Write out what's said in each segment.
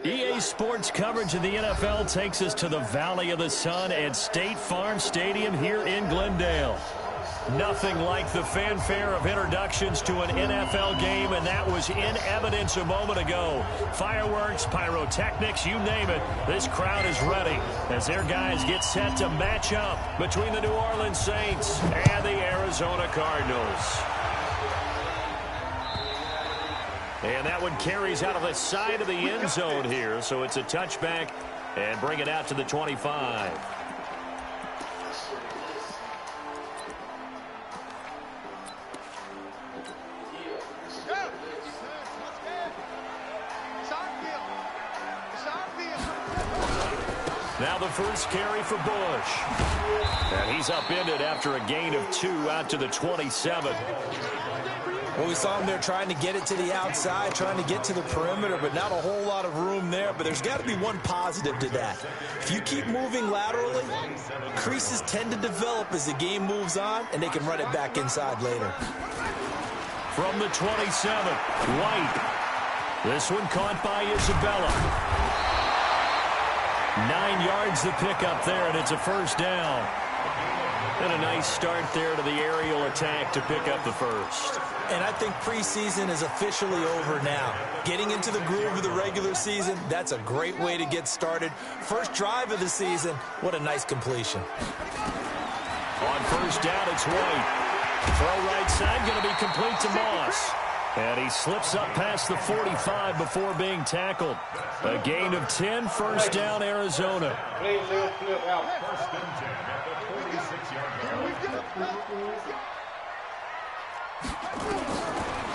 EA Sports coverage of the NFL takes us to the Valley of the Sun at State Farm Stadium here in Glendale. Nothing like the fanfare of introductions to an NFL game, and that was in evidence a moment ago. Fireworks, pyrotechnics, you name it. This crowd is ready as their guys get set to match up between the New Orleans Saints and the Arizona Cardinals. And that one carries out of the side of the end zone here, so it's a touchback and bring it out to the 25. Now the first carry for Bush. And he's upended after a gain of 2 out to the 27. Well, we saw him there trying to get it to the outside, trying to get to the perimeter, but not a whole lot of room there. But there's got to be one positive to that. If you keep moving laterally, creases tend to develop as the game moves on, and they can run it back inside later. From the 27, White. This one caught by Isabella. 9 yards the pickup there, and it's a first down. And a nice start there to the aerial attack to pick up the first. And I think preseason is officially over now. Getting into the groove of the regular season, that's a great way to get started. First drive of the season, what a nice completion. On first down, it's White. Throw right side, going to be complete to Moss. And he slips up past the 45 before being tackled. A gain of 10, first down, Arizona.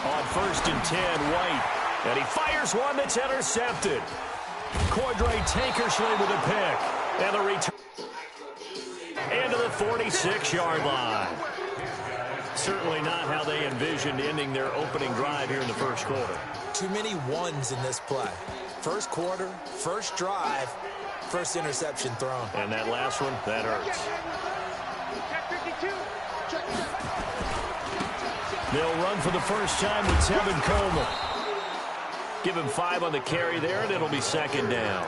On first and 10, White. And he fires one that's intercepted. Cordray Tankersley with a pick. And the return into the 46-yard line. Certainly not how they envisioned ending their opening drive here in the first quarter. Too many ones in this play. First quarter, first drive, first interception thrown. And that last one, that hurts. They'll run for the first time with Tevin Coleman. Give him 5 on the carry there, and it'll be second down.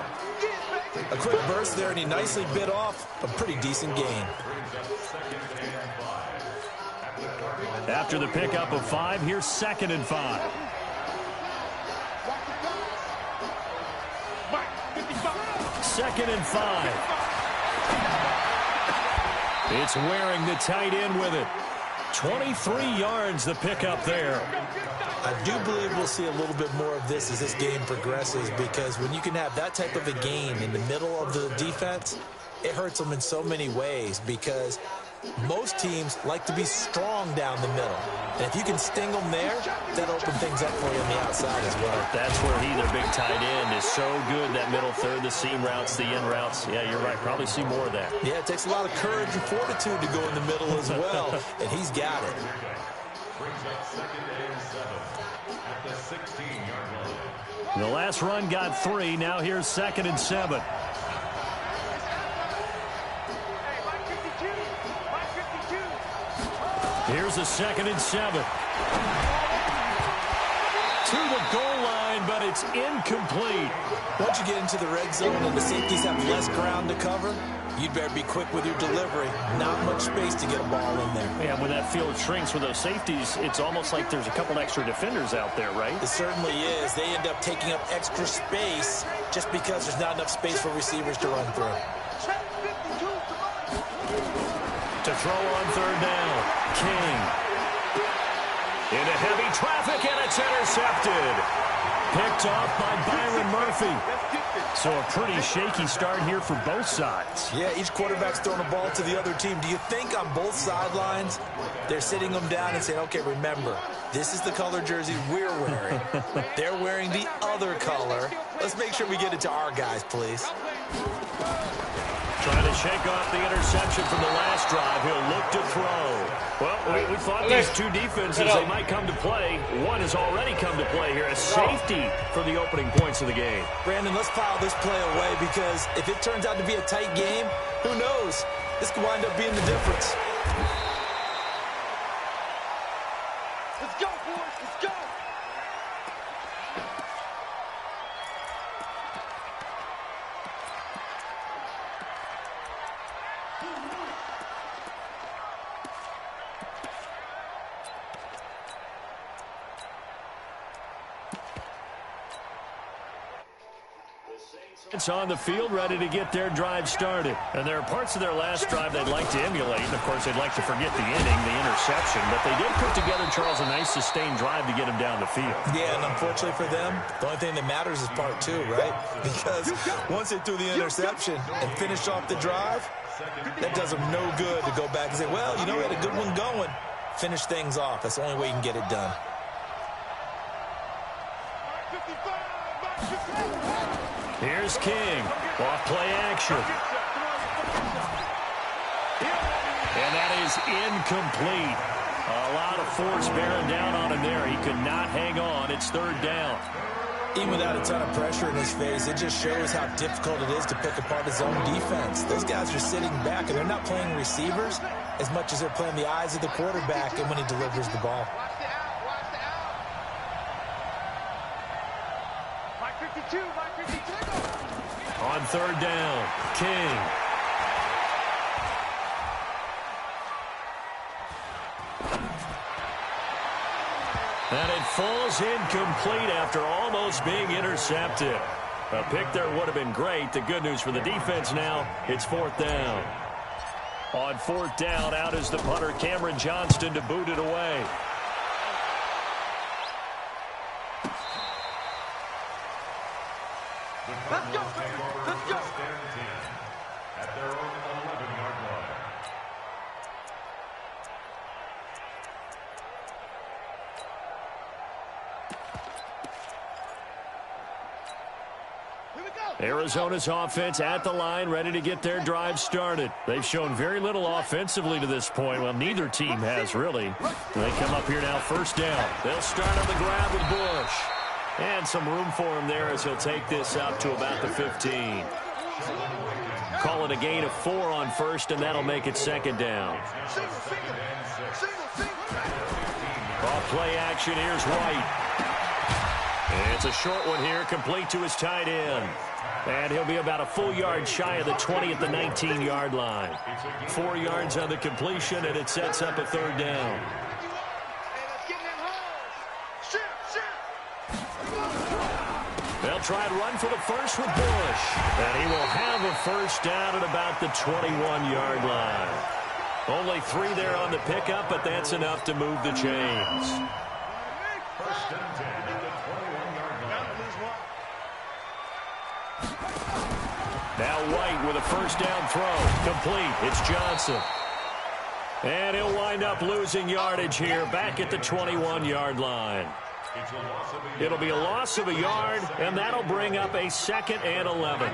A quick burst there, and he nicely bit off a pretty decent gain. After the pickup of 5, here's second and 5. Second and 5. It's wearing the tight end with it. 23 yards the pickup there. I do believe we'll see a little bit more of this as this game progresses, because when you can have that type of a gain in the middle of the defense, it hurts them in so many ways, because most teams like to be strong down the middle. And if you can sting them there, that'll open things up for you on the outside as well. That's where he, their big tight end, is so good, that middle third, the seam routes, the in routes. Yeah, you're right. Probably see more of that. Yeah, it takes a lot of courage and fortitude to go in the middle as well, and he's got it. The last run got 3. Now here's second and 7. Here's a second and 7. To the goal line, but it's incomplete. Once you get into the red zone and the safeties have less ground to cover, you'd better be quick with your delivery. Not much space to get a ball in there. Yeah, when that field shrinks with those safeties, it's almost like there's a couple extra defenders out there, right? It certainly is. They end up taking up extra space just because there's not enough space for receivers to run through. To throw on third down, King. Into heavy traffic, and it's intercepted. Picked off by Byron Murphy. So a pretty shaky start here for both sides. Yeah, each quarterback's throwing a ball to the other team. Do you think on both sidelines they're sitting them down and saying, okay, remember, This is the color jersey we're wearing. They're wearing the other color. Let's make sure we get it to our guys, please. Trying to shake off the interception from the last drive. He'll look to throw. Well, we thought these two defenses, they might come to play. One has already come to play here. A safety for the opening points of the game. Brandon, let's file this play away because if it turns out to be a tight game, who knows? This could wind up being the difference. Let's go, boys. Let's go. It's on the field, ready to get their drive started. And there are parts of their last drive they'd like to emulate. And, of course, they'd like to forget the inning, the interception. But they did put together, Charles, a nice sustained drive to get him down the field. Yeah, and unfortunately for them, the only thing that matters is part two, right? Because once they threw the interception and finished off the drive, that does them no good to go back and say, well, you know, we had a good one going. Finish things off. That's the only way you can get it done. Here's King. Off play action. And that is incomplete. A lot of force bearing down on him there. He could not hang on. It's third down. Even without a ton of pressure in his face, it just shows how difficult it is to pick apart his own defense. Those guys are sitting back, and they're not playing receivers as much as they're playing the eyes of the quarterback and when he delivers the ball. On third down, King. And it falls incomplete after almost being intercepted. A pick there would have been great. The good news for the defense now, it's fourth down. On fourth down, out is the punter, Cameron Johnston, to boot it away. Let's go, let's go. At their own 11-yard line. Arizona's offense at the line, ready to get their drive started. They've shown very little offensively to this point. Well, neither team has really. They come up here now, first down. They'll start on the ground with Bush. And some room for him there as he'll take this up to about the 15. Call it a gain of 4 on first, and that'll make it second down. Off play action, here's White. It's a short one here, complete to his tight end. And he'll be about a full yard shy of the 20 at the 19-yard line. 4 yards on the completion, and it sets up a third down. They'll try and run for the first with Bush. And he will have a first down at about the 21-yard line. Only 3 there on the pickup, but that's enough to move the chains. First and 10 at the 21-yard line. Now White with a first down throw. Complete. It's Johnson. And he'll wind up losing yardage here back at the 21-yard line. It'll be a loss of a yard, and that'll bring up a 2nd and 11.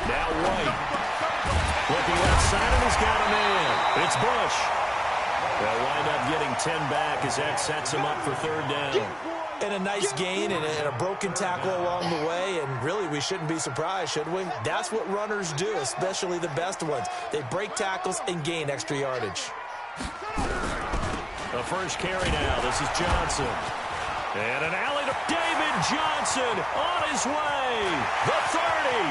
Now White. Looking outside, and he's got a man. It's Bush. They'll wind up getting 10 back as that sets him up for third down. And a nice gain and a broken tackle along the way, and really we shouldn't be surprised, should we? That's what runners do, especially the best ones. They break tackles and gain extra yardage. The first carry now. This is Johnson. And an alley to David Johnson on his way. The 30.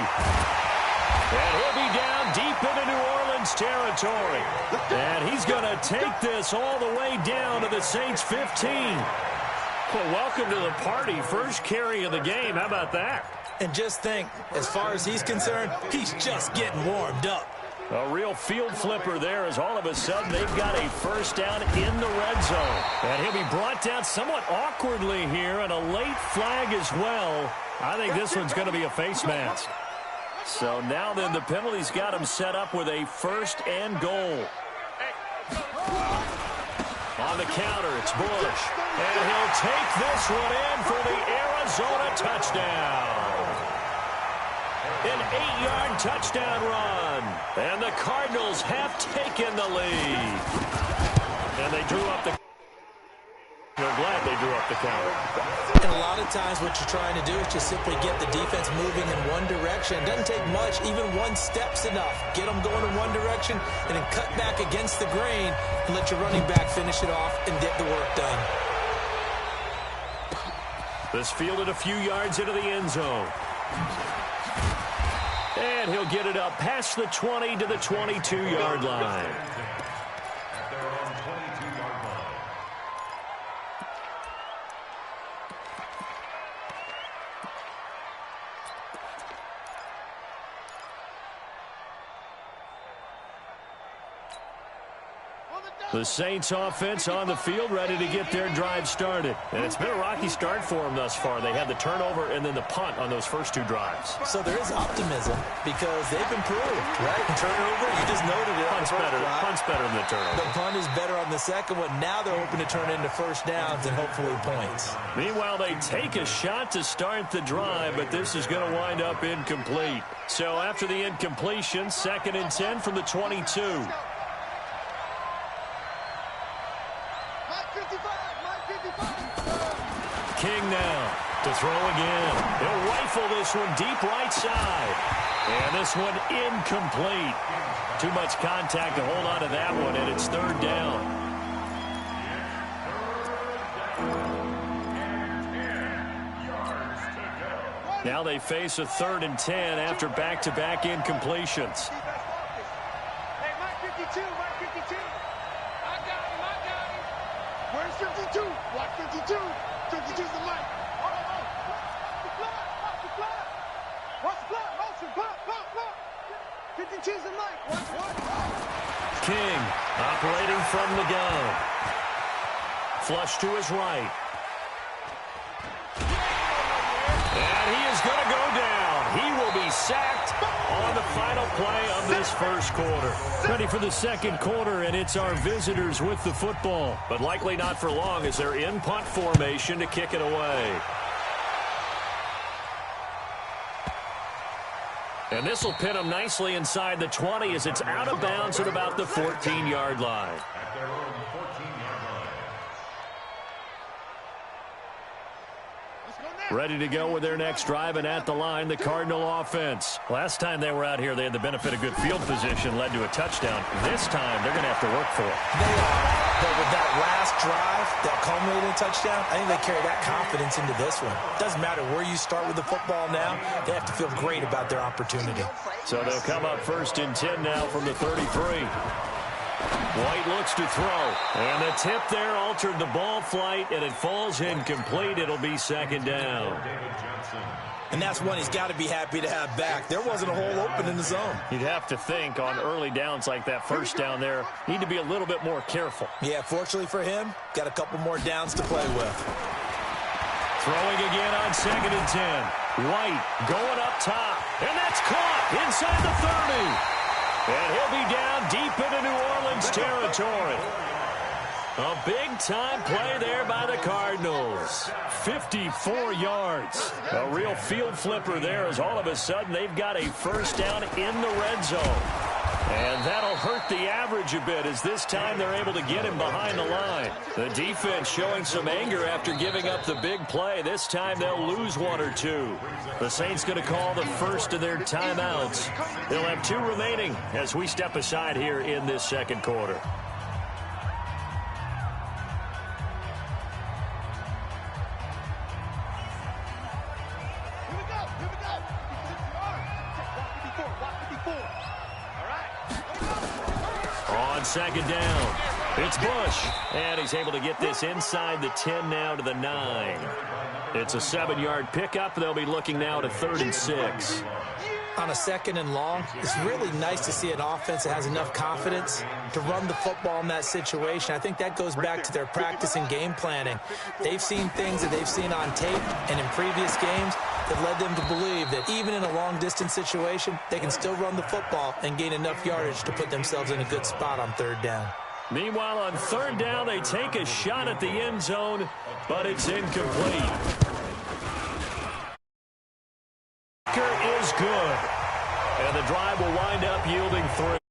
And he'll be down deep into New Orleans territory. And he's going to take this all the way down to the Saints 15. Well, welcome to the party. First carry of the game. How about that? And just think, as far as he's concerned, he's just getting warmed up. A real field flipper there as all of a sudden they've got a first down in the red zone. And he'll be brought down somewhat awkwardly here, and a late flag as well. I think this one's going to be a face mask. So now then, the penalty's got him set up with a 1st and goal. On the counter, it's Bush. And he'll take this one in for the Arizona touchdown. An 8-yard touchdown run. And the Cardinals have taken the lead. And they drew up the... They're glad they drew up the counter. And a lot of times what you're trying to do is just simply get the defense moving in one direction. It doesn't take much. Even one step's enough. Get them going in one direction and then cut back against the grain and let your running back finish it off and get the work done. This fielded a few yards into the end zone. And he'll get it up past the 20 to the 22-yard line. The Saints offense on the field, ready to get their drive started. And it's been a rocky start for them thus far. They had the turnover and then the punt on those first 2 drives. So there is optimism because they've improved, right? Turnover, you just noted it. Punt's better than the turnover. The punt is better on the second one. Now they're hoping to turn into first downs and hopefully points. Meanwhile, they take a shot to start the drive, but this is going to wind up incomplete. So after the incompletion, 2nd and 10 from the 22. King now to throw again. He'll rifle this one deep right side. And this one incomplete. Too much contact to hold on to that one, and it's 3rd down. Now they face a 3rd and 10 after back-to-back incompletions. Hey, Mike 52, Mike 52. I got him. Where's 52? Watch 52. 52's the mic. Oh. Watch the flag. Watch the flag. Motion. Block. 52's the mic. Watch. King operating from the gun. Flush to his right. And he is going to go down. He will be sacked on the final play of this first quarter. Ready for the second quarter, and it's our visitors with the football. But likely not for long as they're in punt formation to kick it away. And this will pin them nicely inside the 20 as it's out of bounds at about the 14-yard line. Ready to go with their next drive, and at the line, the Cardinal offense. Last time they were out here, they had the benefit of good field position, led to a touchdown. This time, they're going to have to work for it. They are. But with that last drive, that culminated in touchdown, I think they carry that confidence into this one. Doesn't matter where you start with the football now, they have to feel great about their opportunity. So they'll come up 1st and 10 now from the 33. White looks to throw, and the tip there altered the ball flight, and it falls incomplete. It'll be 2nd down. And that's one he's got to be happy to have back. There wasn't a hole open in the zone. You'd have to think on early downs like that, 1st down there, need to be a little bit more careful. Yeah, fortunately for him, got a couple more downs to play with. Throwing again on 2nd and 10. White going up top, and that's caught inside the 30. And he'll be down deep into New Orleans territory. A big-time play there by the Cardinals. 54 yards. A real field flipper there as all of a sudden they've got a 1st down in the red zone. And that'll hurt the average a bit as this time they're able to get him behind the line. The defense showing some anger after giving up the big play. This time they'll lose 1 or 2. The Saints going to call the first of their timeouts. They'll have 2 remaining as we step aside here in this second quarter. On 2nd down, it's Bush, and he's able to get this inside the 10 now to the 9. It's a 7-yard pickup. They'll be looking now to 3rd and 6. on a 2nd and long, it's really nice to see an offense that has enough confidence to run the football in that situation. I think that goes back to their practice and game planning. They've seen things that they've seen on tape and in previous games that led them to believe that even in a long-distance situation, they can still run the football and gain enough yardage to put themselves in a good spot on 3rd down. Meanwhile, on 3rd down, they take a shot at the end zone, but it's incomplete. Is good. And the drive will wind up yielding 3.